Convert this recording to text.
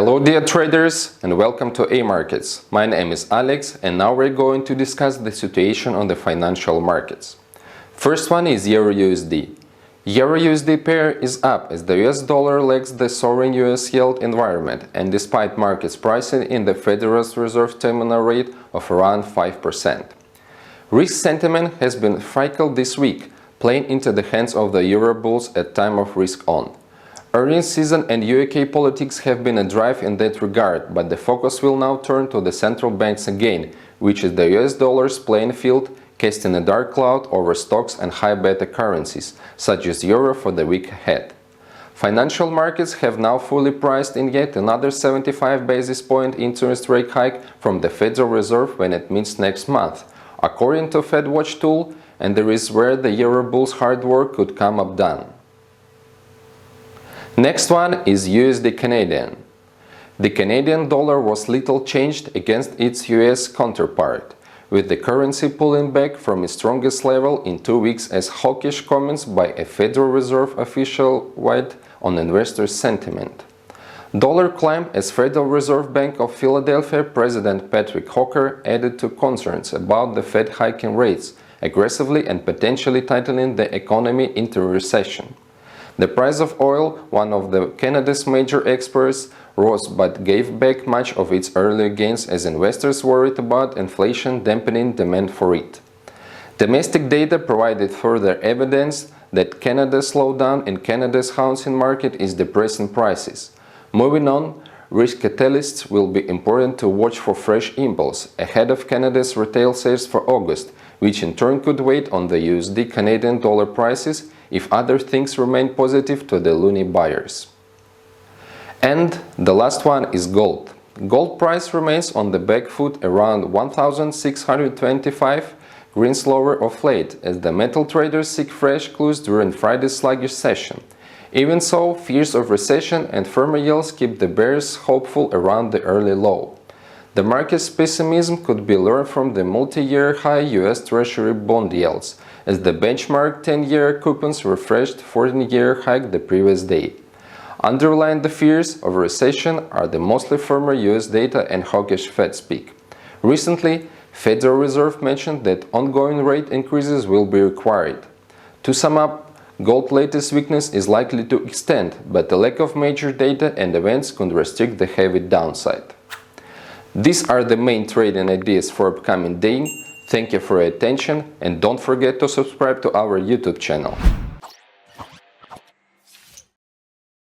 Hello dear traders and welcome to AMarkets. My name is Alex and now we're going to discuss the situation on the financial markets. First one is EURUSD. EURUSD pair is up as the US dollar lags the soaring US yield environment and despite markets pricing in the Federal Reserve terminal rate of around 5%. Risk sentiment has been fickle this week, playing into the hands of the Euro bulls at time of risk on. Earnings season and UK politics have been a drive in that regard, but the focus will now turn to the central banks again, which is the US dollar's playing field, casting a dark cloud over stocks and high beta currencies, such as euro for the week ahead. Financial markets have now fully priced in yet another 75 basis point interest rate hike from the Federal Reserve when it meets next month, according to FedWatch tool, and there is where the Euro bulls' hard work could come up done. Next one is USD Canadian. The Canadian dollar was little changed against its US counterpart, with the currency pulling back from its strongest level in 2 weeks as hawkish comments by a Federal Reserve official weighed on investor sentiment. Dollar climbed as Federal Reserve Bank of Philadelphia President Patrick Hocker added to concerns about the Fed hiking rates, aggressively and potentially tightening the economy into recession. The price of oil, one of Canada's major exports, rose but gave back much of its earlier gains as investors worried about inflation dampening demand for it. Domestic data provided further evidence that Canada's slowdown in Canada's housing market is depressing prices. Moving on, risk catalysts will be important to watch for fresh impulse ahead of Canada's retail sales for August, which in turn could weigh on the USD Canadian dollar prices if other things remain positive to the loonie buyers. And the last one is gold. Gold price remains on the back foot around 1,625, greens lower of late as the metal traders seek fresh clues during Friday's sluggish session. Even so, fears of recession and firmer yields keep the bears hopeful around the early low. The market's pessimism could be learned from the multi-year high US Treasury bond yields, as the benchmark 10-year coupons refreshed 14-year hike the previous day. Underlying the fears of recession are the mostly firmer US data and hawkish Fed speak. Recently, Federal Reserve mentioned that ongoing rate increases will be required. To sum up, gold's latest weakness is likely to extend, but the lack of major data and events could restrict the heavy downside. These are the main trading ideas for upcoming day. Thank you for your attention and don't forget to subscribe to our YouTube channel.